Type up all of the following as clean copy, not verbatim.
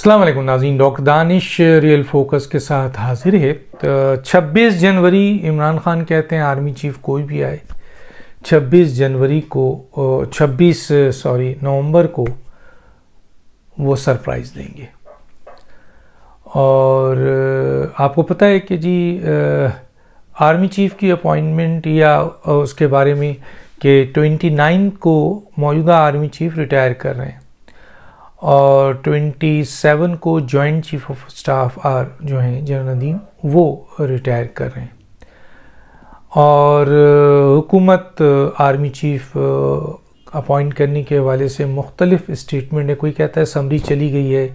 السلام علیکم ناظرین، ڈاکٹر دانش ریئل فوکس کے ساتھ حاضر ہے۔ 26 جنوری عمران خان کہتے ہیں آرمی چیف کوئی بھی آئے 26 نومبر کو وہ سرپرائز دیں گے۔ اور آپ کو پتہ ہے کہ جی آرمی چیف کی اپوائنٹمنٹ یا اس کے بارے میں کہ 29 کو موجودہ آرمی چیف ریٹائر کر رہے ہیں اور 27 کو جوائنٹ چیف آف اسٹاف جو ہیں جنرل ندیم وہ ریٹائر کر رہے ہیں۔ اور حکومت آرمی چیف اپوائنٹ کرنے کے حوالے سے مختلف اسٹیٹمنٹ ہے۔ کوئی کہتا ہے سمری چلی گئی ہے،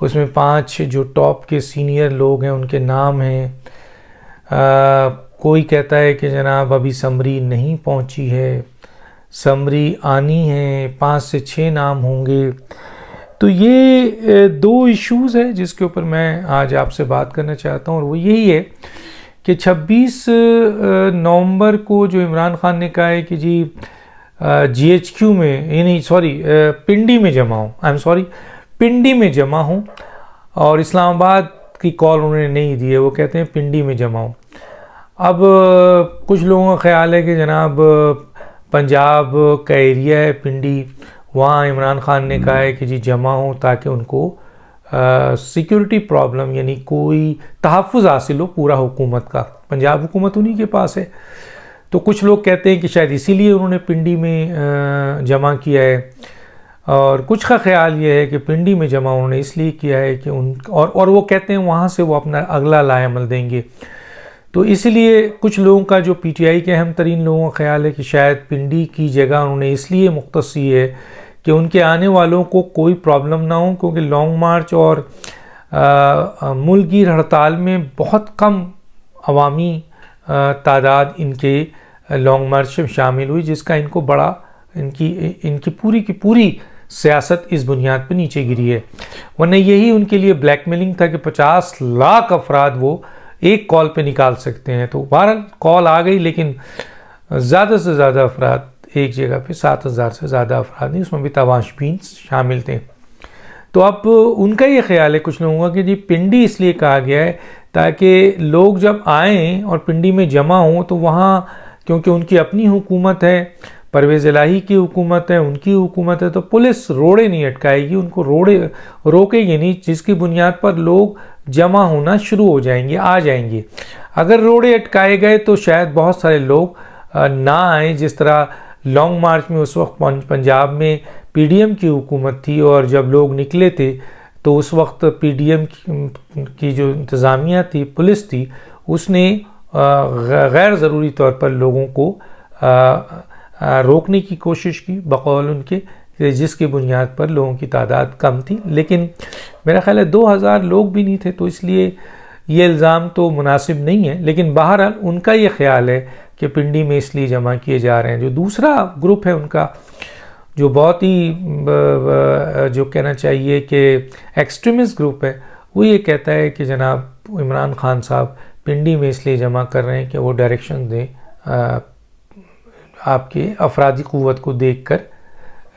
اس میں 5 جو ٹاپ کے سینئر لوگ ہیں ان کے نام ہیں۔ کوئی کہتا ہے کہ جناب ابھی سمری نہیں پہنچی ہے، سمری آنی ہے، 5 سے 6 نام ہوں گے۔ تو یہ 2 ایشوز ہیں جس کے اوپر میں آج آپ سے بات کرنا چاہتا ہوں، اور وہ یہی ہے کہ 26 نومبر کو جو عمران خان نے کہا ہے کہ جی GHQ میں پنڈی میں جمع ہوں اور اسلام آباد کی کال انہوں نے نہیں دی ہے، وہ کہتے ہیں پنڈی میں جمع ہوں۔ اب کچھ لوگوں کا خیال ہے کہ جناب پنجاب کا ایریا ہے پنڈی، وہاں عمران خان نے کہا ہے کہ جی جمع ہوں تاکہ ان کو سیکیورٹی پرابلم یعنی کوئی تحفظ حاصل ہو پورا حکومت کا، پنجاب حکومت انہی کے پاس ہے۔ تو کچھ لوگ کہتے ہیں کہ شاید اسی لیے انہوں نے پنڈی میں جمع کیا ہے، اور کچھ کا خیال یہ ہے کہ پنڈی میں جمع انہوں نے اس لیے کیا ہے کہ اور وہ کہتے ہیں وہاں سے وہ اپنا اگلا لائے عمل دیں گے۔ تو اس لیے کچھ لوگوں کا جو PTI کے اہم ترین لوگوں کا خیال ہے کہ شاید پنڈی کی جگہ انہوں نے اس لیے مختص کی ہے کہ ان کے آنے والوں کو کوئی پرابلم نہ ہو، کیونکہ لانگ مارچ اور ملک گیر ہڑتال میں بہت کم عوامی تعداد ان کے لانگ مارچ میں شامل ہوئی، جس کا ان کو بڑا ان کی پوری سیاست اس بنیاد پہ نیچے گری ہے۔ ورنہ یہی ان کے لیے بلیک میلنگ تھا کہ 50 لاکھ افراد وہ ایک کال پہ نکال سکتے ہیں۔ تو بہرحال کال آ گئی، لیکن زیادہ سے زیادہ افراد ایک جگہ پہ 7,000 سے زیادہ افراد نہیں، اس میں بھی تباشبین شامل تھے۔ تو اب ان کا یہ خیال ہے کچھ لوگوں کا کہ جی پنڈی اس لیے کہا گیا ہے تاکہ لوگ جب آئیں اور پنڈی میں جمع ہوں تو وہاں کیونکہ ان کی اپنی حکومت ہے، پرویز الہی کی حکومت ہے، ان کی حکومت ہے، تو پولیس روڑے نہیں اٹکائے گی، ان کو روکے گی نہیں، جس کی بنیاد پر لوگ جمع ہونا شروع ہو جائیں گے، آ جائیں گے۔ اگر روڑے اٹکائے گئے تو شاید بہت سارے لوگ نہ آئیں، جس طرح لانگ مارچ میں اس وقت پنجاب میں PDM کی حکومت تھی، اور جب لوگ نکلے تھے تو اس وقت PDM کی جو انتظامیہ تھی، پولیس تھی، اس نے غیر ضروری طور پر لوگوں کو روکنے کی کوشش کی بقول ان کے، جس کی بنیاد پر لوگوں کی تعداد کم تھی، لیکن میرا خیال ہے 2000 لوگ بھی نہیں تھے، تو اس لیے یہ الزام تو مناسب نہیں ہے۔ لیکن بہرحال ان کا یہ خیال ہے کہ پنڈی میں اس لیے جمع کیے جا رہے ہیں۔ جو دوسرا گروپ ہے ان کا، جو بہت ہی جو کہنا چاہیے کہ ایکسٹریمسٹ گروپ ہے، وہ یہ کہتا ہے کہ جناب عمران خان صاحب پنڈی میں اس لیے جمع کر رہے ہیں کہ وہ ڈائریکشن دیں آپ کے افرادی قوت کو دیکھ کر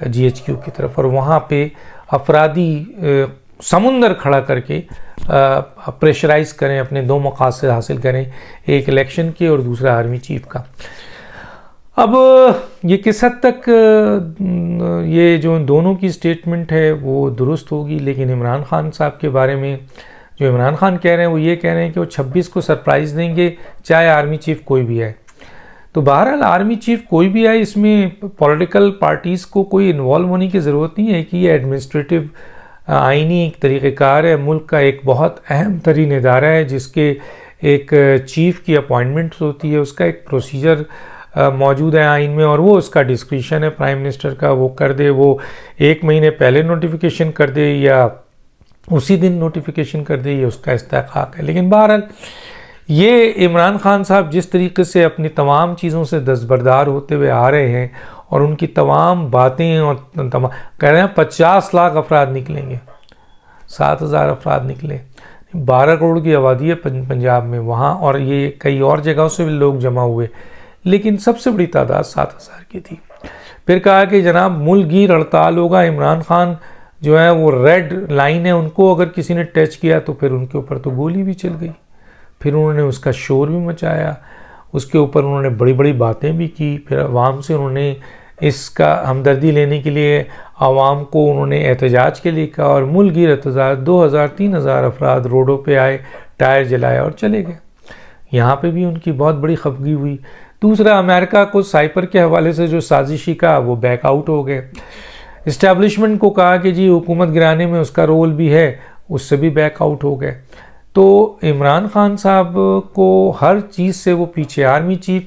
GHQ کی طرف، اور وہاں پہ افرادی سمندر کھڑا کر کے پریشرائز کریں، اپنے 2 مقاصد حاصل کریں، ایک الیکشن کے اور دوسرا آرمی چیف کا۔ اب یہ کس حد تک یہ جو دونوں کی سٹیٹمنٹ ہے وہ درست ہوگی، لیکن عمران خان صاحب کے بارے میں جو عمران خان کہہ رہے ہیں وہ یہ کہہ رہے ہیں کہ وہ 26 کو سرپرائز دیں گے چاہے آرمی چیف کوئی بھی آئے۔ تو بہرحال آرمی چیف کوئی بھی آئے، اس میں پولیٹیکل پارٹیز کو کوئی انوالو ہونے کی ضرورت نہیں ہے، کہ یہ ایڈمنسٹریٹو آئینی ایک طریقہ کار ہے، ملک کا ایک بہت اہم ترین ادارہ ہے جس کے ایک چیف کی اپوائنٹمنٹ ہوتی ہے، اس کا ایک پروسیجر موجود ہے آئین میں، اور وہ اس کا ڈسکریشن ہے پرائم منسٹر کا، وہ کر دے، وہ 1 مہینے پہلے نوٹیفیکیشن کر دے یا اسی دن نوٹیفیکیشن کر دے، یہ اس کا استحقاق ہے۔ لیکن بہرحال یہ عمران خان صاحب جس طریقے سے اپنی تمام چیزوں سے دستبردار ہوتے ہوئے آ رہے ہیں، اور ان کی تمام باتیں اور کہہ رہے ہیں 50 لاکھ افراد نکلیں گے، 7,000 افراد نکلے، 12 کروڑ کی آبادی ہے پنجاب میں وہاں، اور یہ کئی اور جگہوں سے بھی لوگ جمع ہوئے، لیکن سب سے بڑی تعداد 7,000 کی تھی۔ پھر کہا کہ جناب ملک گیر ہڑتال ہوگا، عمران خان جو ہے وہ ریڈ لائن ہے، ان کو اگر کسی نے ٹچ کیا تو پھر ان کے اوپر تو گولی بھی چل گئی. پھر انہوں نے اس کا شور بھی مچایا، اس کے اوپر انہوں نے بڑی بڑی باتیں بھی کی. پھر عوام سے انہوں نے اس کا ہمدردی لینے کے لیے عوام کو انہوں نے احتجاج کے لیے کہا، اور ملک گیر احتجاج 2000-3000 افراد روڈوں پہ آئے، ٹائر جلائے اور چلے گئے. یہاں پہ بھی ان کی بہت بڑی خفگی ہوئی. دوسرا، امریکہ کو سائپر کے حوالے سے جو سازشی کا وہ بیک آؤٹ ہو گئے. اسٹیبلشمنٹ کو کہا کہ جی حکومت گرانے میں اس کا رول بھی ہے، اس سے بھی بیک آؤٹ ہو گئے. تو عمران خان صاحب کو ہر چیز سے وہ پیچھے. آرمی چیف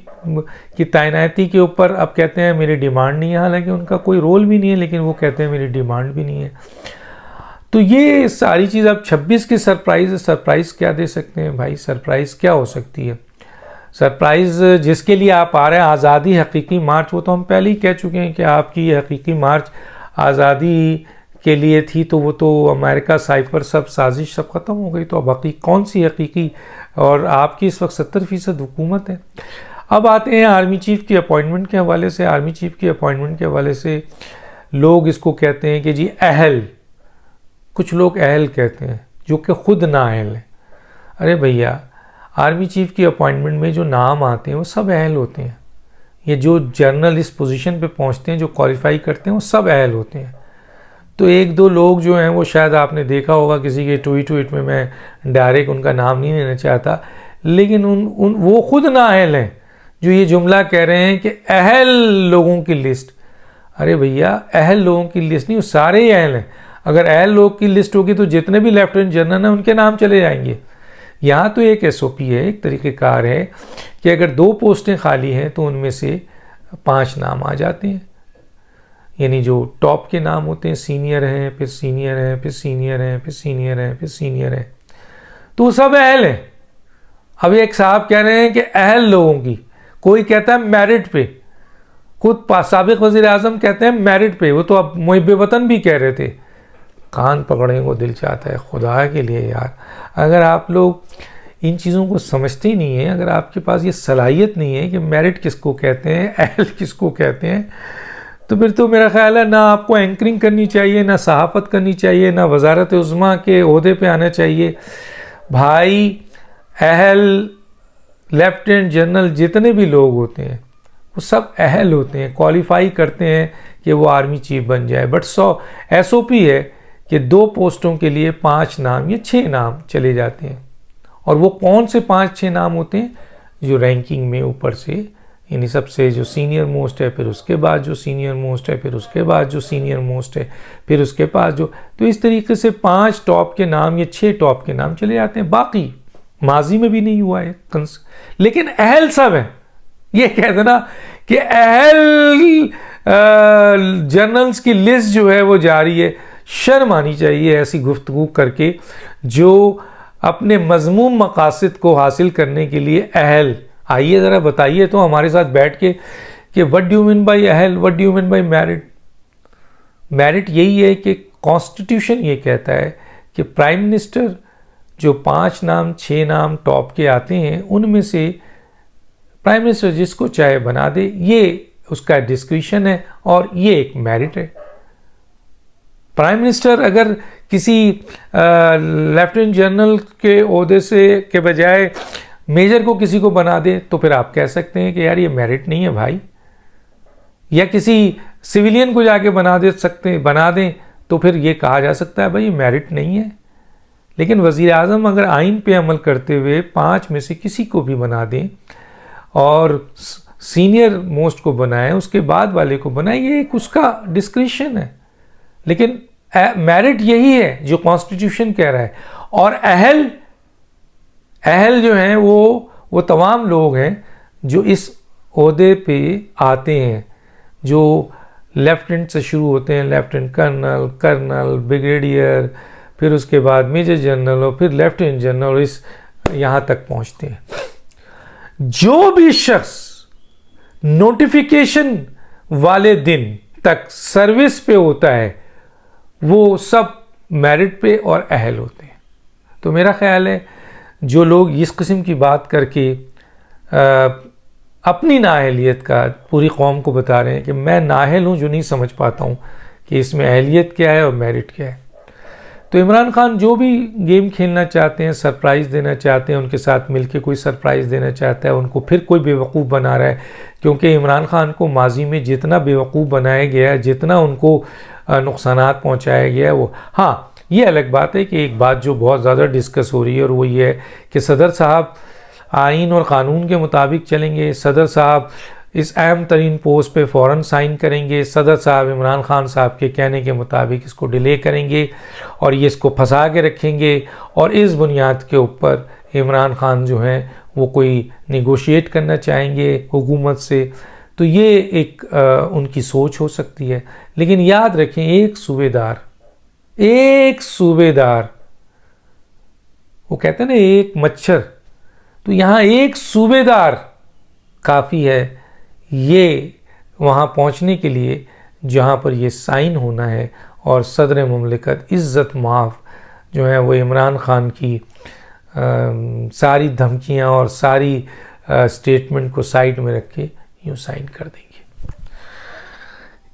کی تعیناتی کے اوپر اب کہتے ہیں میری ڈیمانڈ نہیں ہے، حالانکہ ان کا کوئی رول بھی نہیں ہے، لیکن وہ کہتے ہیں میری ڈیمانڈ بھی نہیں ہے. تو یہ ساری چیز اب 26 کی سرپرائز کیا دے سکتے ہیں بھائی؟ سرپرائز کیا ہو سکتی ہے؟ سرپرائز جس کے لیے آپ آ رہے ہیں آزادی حقیقی مارچ، وہ تو ہم پہلے ہی کہہ چکے ہیں کہ آپ کی یہ حقیقی مارچ آزادی کے لیے تھی، تو وہ تو امریکہ سائپر سب سازش سب ختم ہو گئی. تو اب کون سی حقیقی؟ اور آپ کی اس وقت 70% حکومت ہے. اب آتے ہیں آرمی چیف کی اپوائنٹمنٹ کے حوالے سے. آرمی چیف کی اپوائنٹمنٹ کے حوالے سے لوگ اس کو کہتے ہیں کہ جی اہل، کچھ لوگ اہل کہتے ہیں جو کہ خود نااہل ہیں. ارے بھیا، آرمی چیف کی اپوائنٹمنٹ میں جو نام آتے ہیں وہ سب اہل ہوتے ہیں. یہ جو جنرل اس پوزیشن پہ پہنچتے ہیں، جو کوالیفائی کرتے ہیں، وہ سب اہل ہوتے ہیں. تو ایک دو لوگ جو ہیں وہ شاید آپ نے دیکھا ہوگا کسی کے ٹویٹ میں ڈائریکٹ ان کا نام نہیں لینا چاہتا، لیکن وہ خود نااہل ہیں جو یہ جملہ کہہ رہے ہیں کہ اہل لوگوں کی لسٹ. ارے بھیا، اہل لوگوں کی لسٹ نہیں، وہ سارے ہی اہل ہیں. اگر اہل لوگ کی لسٹ ہوگی تو جتنے بھی لیفٹیننٹ جنرل ہیں ان کے نام چلے جائیں گے. یہاں تو ایک SOP ہے، ایک طریقہ کار ہے کہ اگر 2 پوسٹیں خالی ہیں تو ان میں سے 5 نام آ جاتے ہیں. یعنی جو ٹاپ کے نام ہوتے ہیں، سینئر ہیں، پھر سینئر ہیں، پھر سینئر ہیں، پھر سینئر ہیں، پھر سینئر ہیں، تو وہ سب اہل ہیں. اب ایک صاحب کہہ رہے ہیں کہ اہل لوگوں کی، کوئی کہتا ہے میرٹ پہ، خود سابق وزیر اعظم کہتے ہیں میرٹ پہ. وہ تو اب محب وطن بھی کہہ رہے تھے. کان پکڑنے کو دل چاہتا ہے. خدا کے لیے یار، اگر آپ لوگ ان چیزوں کو سمجھتے ہی نہیں ہیں، اگر آپ کے پاس یہ صلاحیت نہیں ہے کہ میرٹ کس کو کہتے ہیں، اہل کس کو کہتے ہیں، تو پھر تو میرا خیال ہے نہ آپ کو اینکرنگ کرنی چاہیے، نہ صحافت کرنی چاہیے، نہ وزارت عظمیٰ کے عہدے پہ آنا چاہیے. بھائی، اہل لیفٹیننٹ جنرل جتنے بھی لوگ ہوتے ہیں وہ سب اہل ہوتے ہیں، کوالیفائی کرتے ہیں کہ وہ آرمی چیف بن جائے. بٹ SOP ہے کہ 2 پوسٹوں کے لیے 5 نام یا 6 نام چلے جاتے ہیں. اور وہ کون سے 5-6 نام ہوتے ہیں؟ جو رینکنگ میں اوپر سے، یعنی سب سے جو سینئر موسٹ ہے، پھر اس کے بعد جو سینئر موسٹ ہے، پھر اس کے بعد جو سینئر موسٹ ہے، پھر اس کے پاس جو. تو اس طریقے سے 5 ٹاپ کے نام یا 6 ٹاپ کے نام چلے جاتے ہیں. باقی ماضی میں بھی نہیں ہوا ہے، لیکن اہل سب ہیں. یہ کہتے نا کہ اہل جنرلز کی لسٹ جو ہے وہ جاری ہے. شرم آنی چاہیے ایسی گفتگو کر کے جو اپنے مذموم مقاصد کو حاصل کرنے کے لیے اہل. آئیے ذرا بتائیے تو ہمارے ساتھ بیٹھ کے کہ what do you mean by اہل، what do you mean by merit. Merit یہی ہے کہ کانسٹیٹیوشن یہ کہتا ہے کہ پرائم منسٹر جو 5 نام 6 نام ٹاپ کے آتے ہیں ان میں سے پرائم منسٹر جس کو چاہے بنا دے، یہ اس کا ڈسکریشن ہے اور یہ ایک میرٹ ہے. پرائم منسٹر اگر کسی لیفٹیننٹ جنرل کے عہدے سے کے بجائے میجر کو کسی کو بنا دے تو پھر آپ کہہ سکتے ہیں کہ یار یہ میرٹ نہیں ہے بھائی. یا کسی سویلین کو جا کے بنا دیں تو پھر یہ کہا جا سکتا ہے بھائی یہ میرٹ نہیں ہے. لیکن وزیر اعظم اگر آئین پہ عمل کرتے ہوئے 5 میں سے کسی کو بھی بنا دیں اور سینئر موسٹ کو بنائیں، اس کے بعد والے کو بنائیں، یہ ایک اس کا ڈسکریشن ہے. لیکن میرٹ یہی ہے جو کانسٹیٹیوشن کہہ رہا ہے. اور اہل جو ہیں وہ تمام لوگ ہیں جو اس عہدے پہ آتے ہیں، جو لیفٹیننٹ سے شروع ہوتے ہیں، لیفٹیننٹ کرنل، بریگیڈیئر، پھر اس کے بعد میجر جنرل اور پھر لیفٹیننٹ جنرل، اس یہاں تک پہنچتے ہیں. جو بھی شخص نوٹیفیکیشن والے دن تک سروس پہ ہوتا ہے وہ سب میرٹ پہ اور اہل ہوتے ہیں. تو میرا خیال ہے جو لوگ اس قسم کی بات کر کے اپنی نااہلیت کا پوری قوم کو بتا رہے ہیں کہ میں نااہل ہوں جو نہیں سمجھ پاتا ہوں کہ اس میں اہلیت کیا ہے اور میرٹ کیا ہے. تو عمران خان جو بھی گیم کھیلنا چاہتے ہیں، سرپرائز دینا چاہتے ہیں، ان کے ساتھ مل کے کوئی سرپرائز دینا چاہتا ہے، ان کو پھر کوئی بیوقوف بنا رہا ہے. کیونکہ عمران خان کو ماضی میں جتنا بیوقوف بنایا گیا ہے، جتنا ان کو نقصانات پہنچایا گیا ہے، وہ ہاں یہ الگ بات ہے کہ ایک بات جو بہت زیادہ ڈسکس ہو رہی ہے اور وہ یہ ہے کہ صدر صاحب آئین اور قانون کے مطابق چلیں گے، صدر صاحب اس اہم ترین پوسٹ پہ فوراً سائن کریں گے، صدر صاحب عمران خان صاحب کے کہنے کے مطابق اس کو ڈیلے کریں گے اور یہ اس کو پھنسا کے رکھیں گے، اور اس بنیاد کے اوپر عمران خان جو ہیں وہ کوئی نیگوشیٹ کرنا چاہیں گے حکومت سے. تو یہ ایک ان کی سوچ ہو سکتی ہے. لیکن یاد رکھیں ایک صوبے دار وہ کہتے ہیں نا ایک مچھر، تو یہاں ایک صوبے دار کافی ہے یہ وہاں پہنچنے کے لیے جہاں پر یہ سائن ہونا ہے، اور صدر مملکت عزت مآب جو ہیں وہ عمران خان کی ساری دھمکیاں اور ساری سٹیٹمنٹ کو سائڈ میں رکھ کے یوں سائن کر دیں گے.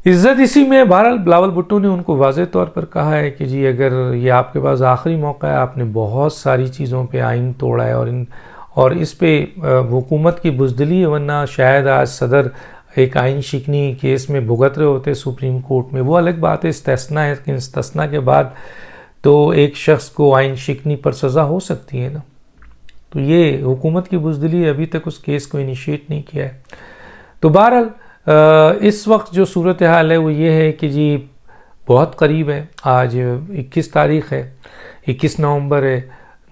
عزت اسی میں بہرحال بلاول بھٹو نے ان کو واضح طور پر کہا ہے کہ جی اگر یہ آپ کے پاس آخری موقع ہے، آپ نے بہت ساری چیزوں پہ آئین توڑا ہے اور اس پہ حکومت کی بزدلی ہے، ورنہ شاید آج صدر ایک آئین شکنی کیس میں بھگت رہے ہوتے سپریم کورٹ میں. وہ الگ بات ہے، استثناء ہے کہ استثناء کے بعد تو ایک شخص کو آئین شکنی پر سزا ہو سکتی ہے نا. تو یہ حکومت کی بزدلی ابھی تک اس کیس کو انیشیٹ نہیں کیا ہے. تو بہرحال اس وقت جو صورتحال ہے وہ یہ ہے کہ جی بہت قریب ہے، آج 21 تاریخ ہے، 21 نومبر ہے،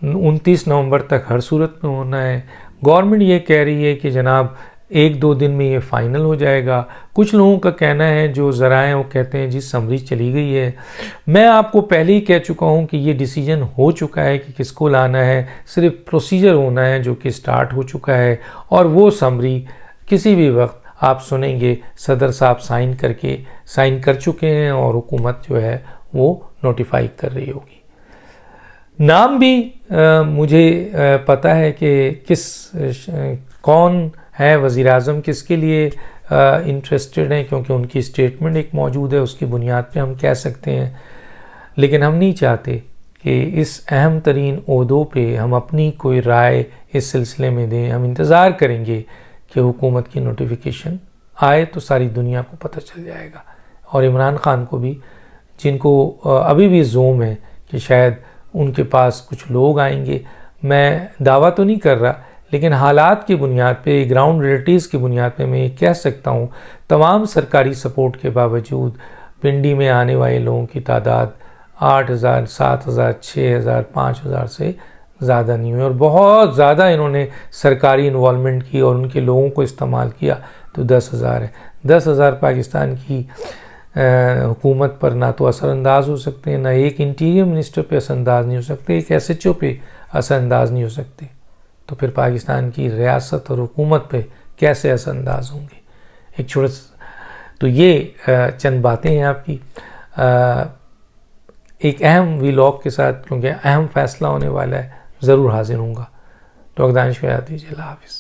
29 نومبر تک ہر صورت میں ہونا ہے. گورنمنٹ یہ کہہ رہی ہے کہ جناب 1-2 دن میں یہ فائنل ہو جائے گا. کچھ لوگوں کا کہنا ہے جو ذرائع وہ کہتے ہیں جی سمری چلی گئی ہے. میں آپ کو پہلے ہی کہہ چکا ہوں کہ یہ ڈیسیجن ہو چکا ہے کہ کس کو لانا ہے، صرف پروسیجر ہونا ہے جو کہ سٹارٹ ہو چکا ہے، اور وہ سمری کسی بھی وقت آپ سنیں گے صدر صاحب سائن کر چکے ہیں اور حکومت جو ہے وہ نوٹیفائی کر رہی ہوگی. نام بھی مجھے پتہ ہے کہ کون ہے وزیر اعظم کس کے لیے انٹرسٹڈ ہیں، کیونکہ ان کی اسٹیٹمنٹ ایک موجود ہے، اس کی بنیاد پہ ہم کہہ سکتے ہیں. لیکن ہم نہیں چاہتے کہ اس اہم ترین عہدوں پہ ہم اپنی کوئی رائے اس سلسلے میں دیں. ہم انتظار کریں گے کہ حکومت کی نوٹیفیکیشن آئے تو ساری دنیا کو پتہ چل جائے گا، اور عمران خان کو بھی، جن کو ابھی بھی زوم ہے کہ شاید ان کے پاس کچھ لوگ آئیں گے. میں دعویٰ تو نہیں کر رہا، لیکن حالات کی بنیاد پہ، گراؤنڈ ریئلٹیز کی بنیاد پہ میں یہ کہہ سکتا ہوں تمام سرکاری سپورٹ کے باوجود پنڈی میں آنے والے لوگوں کی تعداد 8,000 7,000 6,000 5,000 سے زیادہ نہیں ہوئی، اور بہت زیادہ انہوں نے سرکاری انوالومنٹ کی اور ان کے لوگوں کو استعمال کیا تو 10,000 ہے. 10,000 پاکستان کی حکومت پر نہ تو اثر انداز ہو سکتے ہیں، نہ ایک انٹیریئر منسٹر پہ اثر انداز نہیں ہو سکتے، ایک SHO پہ اثر انداز نہیں ہو سکتے. تو پھر پاکستان کی ریاست اور حکومت پہ کیسے اثر انداز ہوں گے؟ ایک چھوٹا تو یہ چند باتیں ہیں آپ کی. ایک اہم ویلاگ کے ساتھ، کیونکہ اہم فیصلہ ہونے والا ہے، ضرور حاضر ہوں گا. تو دانش کو یاد دیجیے. اللہ حافظ.